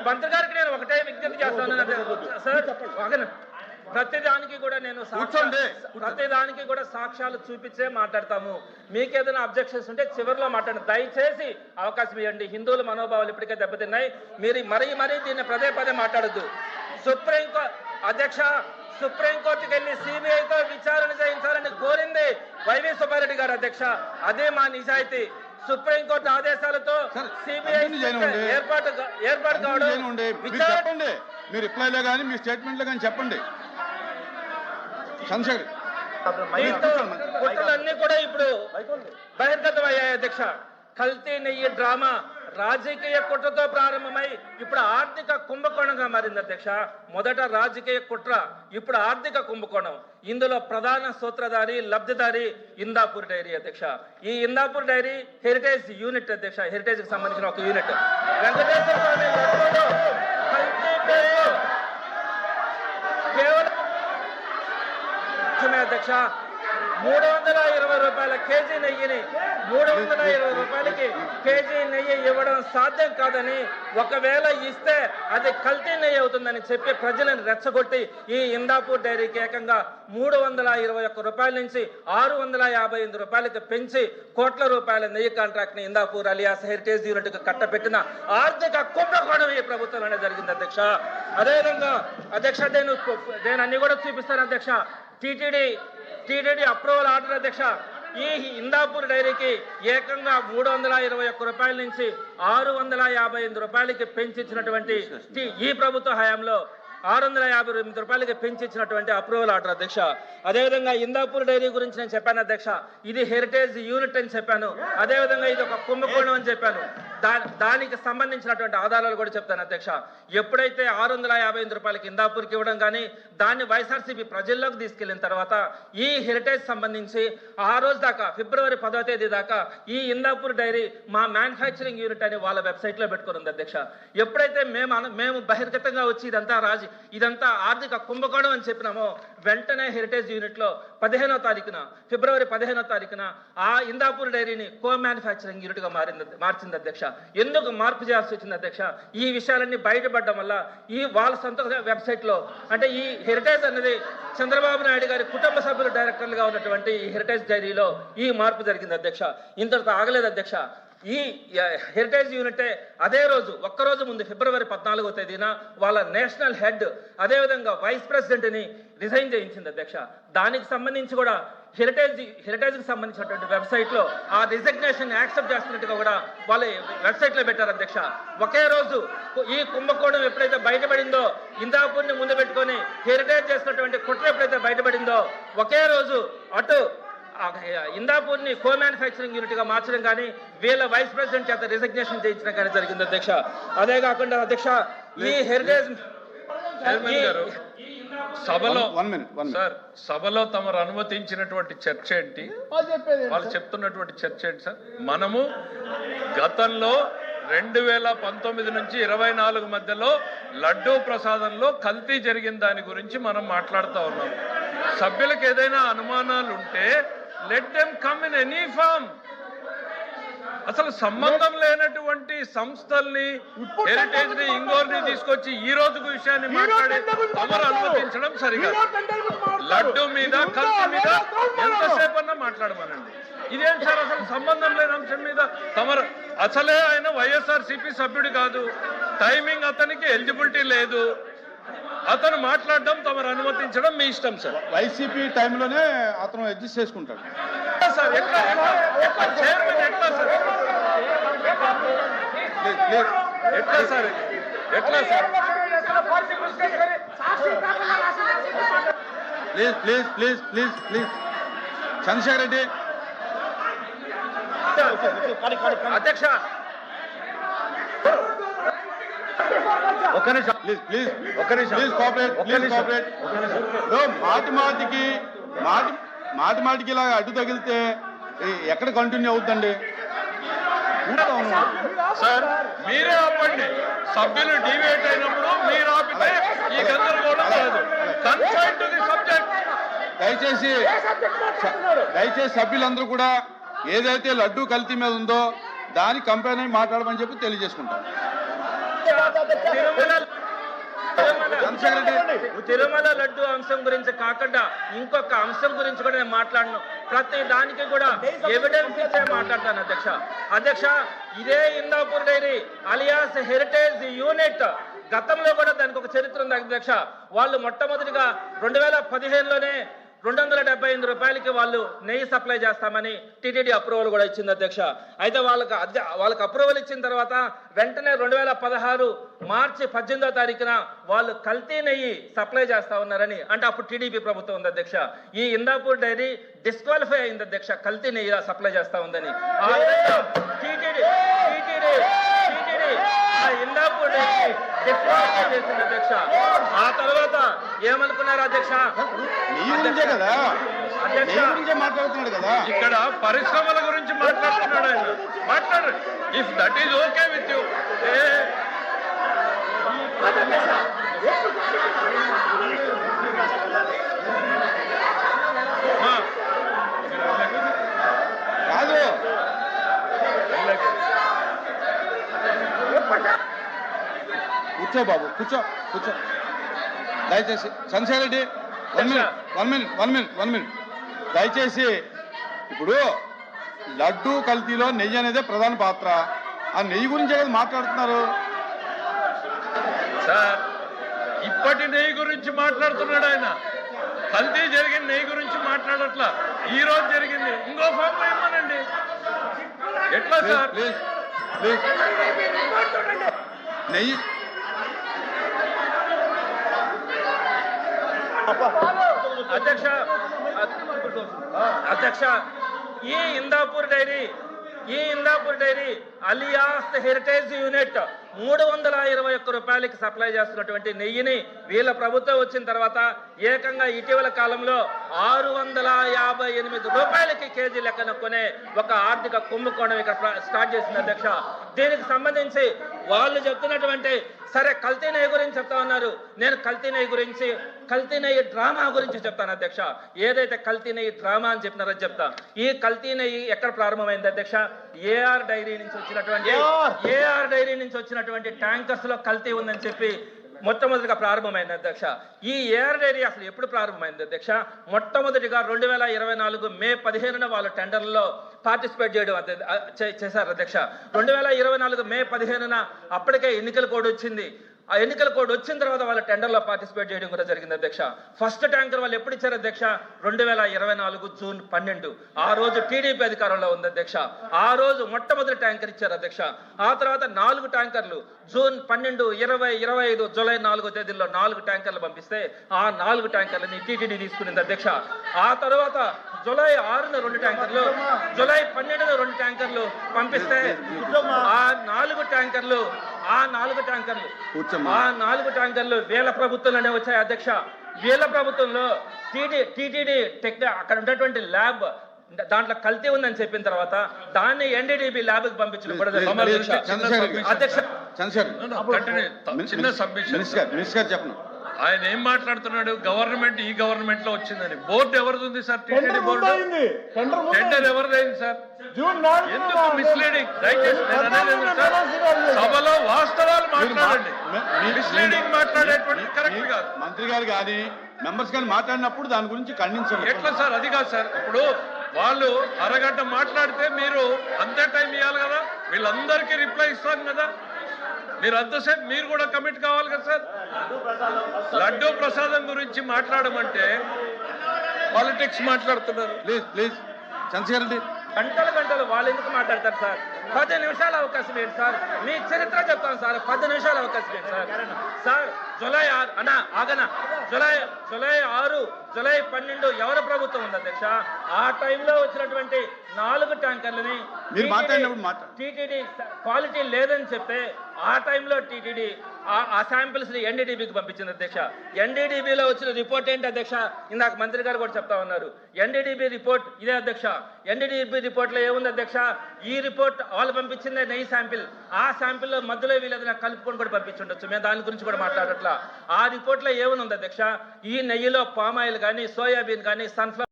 మంత్రి గారికి నేను ఒకటే విజ్ఞప్తి చేస్తాను సార్, ప్రతిదానికి కూడా నేను ప్రతిదానికి కూడా సాక్ష్యాలు చూపించే మాట్లాడతాము. మీకేదైనా అబ్జెక్షన్స్ ఉంటే చివరిలో మాట్లాడండి. దయచేసి అవకాశం ఇవ్వండి. హిందువుల మనోభావాలు ఇప్పటికే దెబ్బతిన్నాయి. మీరు మరీ దీన్ని పదే మాట్లాడద్దు. సుప్రీంకోర్టుకి వెళ్ళి సిబిఐతో విచారణ చేయించాలని కోరింది వైవి సుబ్బారెడ్డి గారు అధ్యక్ష. అదే మా నిజాయితీ. సుప్రీంకోర్టు ఆదేశాలతో సిబిఐ ఏర్పాటు కావడం. మీరు రిప్లైలో కానీ మీ స్టేట్మెంట్లో కానీ చెప్పండి. కుట్రలన్నీ కూడా ఇప్పుడు బహిర్గతం అయ్యాయి అధ్యక్ష. కల్తీ నెయ్యి డ్రామా రాజకీయ కుట్రతో ప్రారంభమై ఇప్పుడు ఆర్థిక కుంభకోణంగా మారింది అధ్యక్ష. మొదట రాజకీయ కుట్ర, ఇప్పుడు ఆర్థిక కుంభకోణం. ఇందులో ప్రధాన సూత్రధారి లబ్ధిదారి ఇందాపూర్ డైరీ అధ్యక్ష. ఈ ఇందాపూర్ డైరీ హెరిటేజ్ యూనిట్ అధ్యక్ష. హెరిటేజ్ కి సంబంధించిన ఒక యూనిట్. వెంకటేశ్వర స్వామి లడ్డూలో కల్తీ పేరు కేవలం అధ్యక్ష 320 రూపాయల కేజీ నెయ్యిని 320 రూపాయలకి కేజీ నెయ్యి ఇవ్వడం సాధ్యం కాదని, ఒకవేళ ఇస్తే అది కల్తీ నెయ్యి అవుతుందని చెప్పి ప్రజలను రెచ్చగొట్టి ఈ ఇందాపూర్ డైరీకి ఏకంగా 321 రూపాయల నుంచి 658 రూపాయలకి పెంచి కోట్ల రూపాయల నెయ్యి కాంట్రాక్ట్ ని ఇందాపూర్ అలియాస్ హెరిటేజ్ యూనిట్ కు కట్టబెట్టిన ఆర్థిక కుంభకోణం ఈ ప్రభుత్వంలోనే జరిగింది అధ్యక్ష. అదేవిధంగా అధ్యక్ష నేను అన్ని కూడా చూపిస్తాను అధ్యక్ష. టీటీడీ అప్రూవల్ ఆర్డర్ అధ్యక్ష. ఈ ఇందాపూర్ డైరీకి ఏకంగా 321 రూపాయల నుంచి 658 రూపాయలకి పెంచిచ్చినటువంటి ఈ ప్రభుత్వ హయాంలో 658 రూపాయలకి పెంచిచ్చినటువంటి అప్రూవల్ ఆర్డర్ అధ్యక్ష. అదేవిధంగా ఇందాపూర్ డైరీ గురించి నేను చెప్పాను అధ్యక్ష. ఇది హెరిటేజ్ యూనిట్ అని చెప్పాను. అదేవిధంగా ఇది ఒక కుంభకోణం అని చెప్పాను. దానికి సంబంధించినటువంటి ఆధారాలు కూడా చెప్తాను అధ్యక్ష. ఎప్పుడైతే 658 రూపాయలకి ఇందాపూర్కి ఇవ్వడం కానీ దాన్ని వైఎస్ఆర్సీపీ ప్రజల్లోకి తీసుకెళ్లిన తర్వాత ఈ హెరిటేజ్ సంబంధించి ఆ రోజు దాకా ఫిబ్రవరి 10వ తేదీ దాకా ఈ ఇందాపూర్ డైరీ మా మ్యానుఫ్యాక్చరింగ్ యూనిట్ అని వాళ్ళ వెబ్సైట్ లో పెట్టుకుని అధ్యక్ష. ఎప్పుడైతే మేము బహిర్గతంగా వచ్చి ఇదంతా ఆర్థిక కుంభకోణం అని చెప్పినామో వెంటనే హెరిటేజ్ యూనిట్ లో ఫిబ్రవరి 15వ తారీఖున ఆ ఇందాపూర్ డైరీని కో మ్యానుఫ్యాక్చరింగ్ యూనిట్ గా మార్చింది అధ్యక్ష. ఎందుకు మార్పు చేయాల్సి వచ్చింది అధ్యక్ష? ఈ విషయాలన్నీ బయటపడడం వల్ల ఈ వాళ్ళ సొంత వెబ్సైట్ లో, అంటే ఈ హెరిటేజ్ అనేది చంద్రబాబు నాయుడు గారి కుటుంబ సభ్యులు డైరెక్టర్లుగా ఉన్నటువంటి ఈ హెరిటేజ్ డైరీలో ఈ మార్పు జరిగింది అధ్యక్ష. ఇంతటితో ఆగలేదు అధ్యక్ష. ఈ హెరిటేజ్ యూనిటే అదే రోజు ఒక్కరోజు ముందు ఫిబ్రవరి 14వ తేదీన వాళ్ళ నేషనల్ హెడ్ అదేవిధంగా వైస్ ప్రెసిడెంట్ ని రిజైన్ చేయించింది అధ్యక్ష. దానికి సంబంధించి కూడా హెరిటేజ్ కి సంబంధించినటువంటి వెబ్సైట్ లో ఆ రిజగ్నేషన్ యాక్సెప్ట్ చేస్తున్నట్టుగా కూడా వాళ్ళ వెబ్సైట్ లో పెట్టారు అధ్యక్ష. ఒకే రోజు ఈ కుంభకోణం ఎప్పుడైతే బయటపడిందో, ఇందాపూర్ని ముందు పెట్టుకొని హెరిటేజ్ చేసినటువంటి కుట్ర ఎప్పుడైతే బయటపడిందో ఒకే రోజు అటు ఇందాపూర్ని కో మ్యానుఫ్యాక్చరింగ్ యూనిట్ గా మార్చడం కానీ వీళ్ళ వైస్ ప్రెసిడెంట్ చేత రిజగ్నేషన్ చేయించడం కానీ జరిగింది అధ్యక్ష. అదే కాకుండా అధ్యక్ష ఈ హెరిటేజ్ సభలో తమరు అనుమతించినటువంటి చర్చ ఏంటి, వాళ్ళు చెప్తున్నటువంటి చర్చ ఏంటి సార్? మనము గతంలో 2019 నుంచి 24 మధ్యలో లడ్డూ ప్రసాదంలో కల్తీ జరిగిన దాని గురించి మనం మాట్లాడుతూ ఉన్నాం. సభ్యులకు ఏదైనా అనుమానాలు ఉంటే let them come in any form. అసలు సంబంధం లేనటువంటి సంస్థల్ని, హెరిటేజ్ ని, ఇంగోర్ని తీసుకొచ్చి ఈ రోజుకు విషయాన్ని మాట్లాడి తమరు అనుమతించడం సరిగా. లడ్డు మీద కల్తీ మీద ఎంతసేపు అన్నా మాట్లాడమనండి. ఇదేం సార్ అసలు సంబంధం లేని అంశం మీద తమరు అసలే ఆయన వైఎస్ఆర్సీపీ సభ్యుడు కాదు, టైమింగ్ అతనికి ఎలిజిబిలిటీ లేదు, అతను మాట్లాడడం తమరు అనుమతించడం మీ ఇష్టం సార్. వైసీపీ టైంలోనే అతను అడ్జస్ట్ చేసుకుంటాడు సార్. ఎట్లా చైర్మన్ ఎట్లా సార్ ఎట్లా సార్ ప్లీజ్ చంద్రశేఖర్ రెడ్డి అధ్యక్ష మాటిమాటికి ఇలా అడ్డు తగిలితే ఎక్కడ కంటిన్యూ అవుతుందండి సార్? మీరే ఆపండి. సభ్యులు డివేట్ అయినప్పుడు మీరు ఆపితే ఈ గందరగోళం కాదు. Consign to the subject. దయచేసి సభ్యులందరూ కూడా ఏదైతే లడ్డూ కల్తీ మీద ఉందో దాని కంపెనీ మాట్లాడమని చెప్పి తెలియజేసుకుంటాం. తిరుమల లడ్డు అంశం గురించి కాకుండా ఇంకొక అంశం గురించి కూడా నేను మాట్లాడను. ప్రతి దానికి కూడా ఎవిడెన్స్ ఇచ్చే మాట్లాడతాను అధ్యక్ష. ఇదే Indapur dairy alias Heritage unit గతంలో కూడా దానికి ఒక చరిత్ర ఉంది అధ్యక్ష. వాళ్ళు మొట్టమొదటిగా 2015లోనే 278 రూపాయలకి వాళ్ళు నెయ్యి సప్లై చేస్తామని టీటీడీ అప్రూవల్ కూడా ఇచ్చింది అధ్యక్ష. అయితే వాళ్ళకి అప్రూవల్ ఇచ్చిన తర్వాత వెంటనే 2016 మార్చి 18వ తారీఖున వాళ్ళు కల్తీ నెయ్యి సప్లై చేస్తా ఉన్నారని, అంటే అప్పుడు టీడీపీ ప్రభుత్వం ఉంది అధ్యక్ష. ఈ ఇందాపూర్ డైరీ డిస్క్వాలిఫై అయింది అధ్యక్ష, కల్తీ నెయ్యి సప్లై చేస్తా ఉందని. టీటీడీ ఇందాపూర్ డైరీ డిస్క్వాలిఫై చేసింది అధ్యక్ష. ఆ తర్వాత ఏమనుకున్నారు అధ్యక్ష? మాట్లాడుతున్నాడు కదా, ఇక్కడ పరిశ్రమల గురించి మాట్లాడుతున్నాడు ఆయన. మాట్లాడు, if that is okay with you. కాదు కూర్చో బాబు, కూర్చో దయచేసి. చంద్రశేఖర్ రెడ్డి, 1 మినిట్ దయచేసి. ఇప్పుడు లడ్డు కల్తీలో నెయ్యి అనేదే ప్రధాన పాత్ర. ఆ నెయ్యి గురించే కదా మాట్లాడుతున్నారు సార్. ఇప్పటి నెయ్యి గురించి మాట్లాడుతున్నాడు ఆయన, కల్తీ జరిగిన నెయ్యి గురించి మాట్లాడట్లా. ఈ రోజు జరిగింది ఇంకో ఫామ్ లో ఇవ్వనండి, ఎట్లా సార్? ప్లీజ్ నెయ్యి అధ్యక్ష, ఈ Indapur dairy alias Heritage unit 321 రూపాయలకి సప్లై చేస్తున్నటువంటి నెయ్యిని వీళ్ళ ప్రభుత్వం వచ్చిన తర్వాత ఏకంగా ఇటీవల కాలంలో 658 రూపాయలకి కేజీ లెక్కన కొనే ఒక ఆర్థిక కుంభకోణం ఇక్కడ స్టార్ట్ చేసింది అధ్యక్ష. దీనికి సంబంధించి వాళ్ళు చెప్తున్నటువంటి, సరే కల్తీ నెయ్యి గురించి చెప్తా ఉన్నారు, నేను కల్తీ నెయ్యి డ్రామా గురించి చెప్తాను అధ్యక్ష. ఏదైతే కల్తీ నెయ్యి డ్రామా అని చెప్పినారో చెప్తా. ఈ కల్తీ నెయ్యి ఎక్కడ ప్రారంభమైంది అధ్యక్ష? ఏఆర్ డైరీ నుంచి వచ్చినటువంటి ట్యాంకర్స్ లో కల్తీ ఉందని చెప్పి మొట్టమొదటిగా ప్రారంభమైంది అధ్యక్ష. ఈ ఏఆర్ డైరీ అసలు ఎప్పుడు ప్రారంభమైంది అధ్యక్ష? మొట్టమొదటిగా 2024 మే 15న వాళ్ళు టెండర్లలో పార్టిసిపేట్ చేశారు అధ్యక్ష. 2024 మే 15న అప్పటికే ఎన్నికల కోడ్ వచ్చింది. ఆ ఎన్నికల కోడ్ వచ్చిన తర్వాత వాళ్ళు టెండర్లో పార్టిసిపేట్ చేయడం కూడా జరిగింది అధ్యక్ష. ఫస్ట్ ట్యాంకర్ వాళ్ళు ఎప్పుడు ఇచ్చారు అధ్యక్ష? 2024 జూన్ 12. ఆ రోజు టీడీపీ అధికారంలో ఉంది అధ్యక్ష. ఆ రోజు మొట్టమొదటి ట్యాంకర్ ఇచ్చారు అధ్యక్ష. ఆ తర్వాత 4 ట్యాంకర్లు జూన్ 12, 20, 25, జూలై 4వ తేదీల్లో 4 ట్యాంకర్లు పంపిస్తే ఆ 4 ట్యాంకర్లని టీటీడీ తీసుకునింది అధ్యక్ష. ఆ తర్వాత జూలై 6న 2 ట్యాంకర్లు, జూలై 12న 2 ట్యాంకర్లు పంపిస్తే ఆ 4 ట్యాంకర్లు వీళ్ళ ప్రభుత్వంలోనే వచ్చాయి అధ్యక్ష. వీళ్ళ ప్రభుత్వంలో టీటీడీ అక్కడ ఉన్నటువంటి ల్యాబ్ దాంట్లో కల్తీ ఉందని చెప్పిన తర్వాత దాన్ని ఎన్డీడీబీ ల్యాబ్ కి పంపించిన చెప్పను. ఆయన ఏం మాట్లాడుతున్నాడు? గవర్నమెంట్ ఈ గవర్నమెంట్ లో వచ్చిందని. బోర్డు ఎవరిది ఉంది సార్? TTD board. టెండర్ ఎవరిదైంది సార్? ఎందుకు మిస్లీడింగ్? దయచేసి సభలో వాస్తవాలు మాట్లాడండి. మిస్లీడింగ్ మాట్లాడేటువంటి కరెక్ట్ కాదు. మంత్రి గారు కానీ మెంబర్స్ కానీ మాట్లాడినప్పుడు దాని గురించి ఖండించండి. ఎట్లా సార్? అది కాదు సార్. ఇప్పుడు వాళ్ళు అరగంట మాట్లాడితే మీరు అంతే టైం ఇవ్వాలి కదా. వీళ్ళందరికీ రిప్లై ఇస్తాం కదా. మీరు అంతసేపు మీరు కూడా కమిట్ కావాలి కదా సార్. లడ్డూ ప్రసాదం గురించి మాట్లాడమంటే పాలిటిక్స్ మాట్లాడుతున్నారు. ప్లీజ్ చంద్రశేఖర్ రెడ్డి. గంటలు వాళ్ళు ఎందుకు మాట్లాడతారు సార్? 10 నిమిషాల అవకాశం ఏంటి సార్? మీ చరిత్ర చెప్తాను సార్. 10 నిమిషాల అవకాశం ఏంటి సార్? జూలై 6 అన్నా ఆగనా, జూలై 6, జూలై 12 ఎవరి ప్రభుత్వం ఉంది అధ్యక్ష? ఆ టైంలో వచ్చినటువంటి 4 ట్యాంకర్లని టీటీడీ క్వాలిటీ లేదని చెప్పి ఆ టైంలో టీటీడీ ఆ శాంపిల్స్ ని ఎన్డీడీబీకి పంపించింది అధ్యక్ష. ఎన్డీడీబీలో వచ్చిన రిపోర్ట్ ఏంటి అధ్యక్ష? ఇందాక మంత్రి గారు కూడా చెప్తా ఉన్నారు. ఎన్డీడీబీ రిపోర్ట్ ఇదే అధ్యక్ష. ఎన్డీడీబీ రిపోర్ట్ లో ఏముంది అధ్యక్ష? ఈ రిపోర్ట్ వాళ్ళు పంపించిందే నెయ్యి శాంపిల్. ఆ శాంపిల్ లో మధ్యలో వీళ్ళు ఏదైనా కలుపుకొని కూడా పంపించుండొచ్చు. మేము దాని గురించి కూడా మాట్లాడట్లా. ఆ రిపోర్ట్ లో ఏముంది అధ్యక్ష? ఈ నెయ్యిలో పామాయిల్ కానీ, సోయాబీన్ కానీ, సన్ఫ్లవర్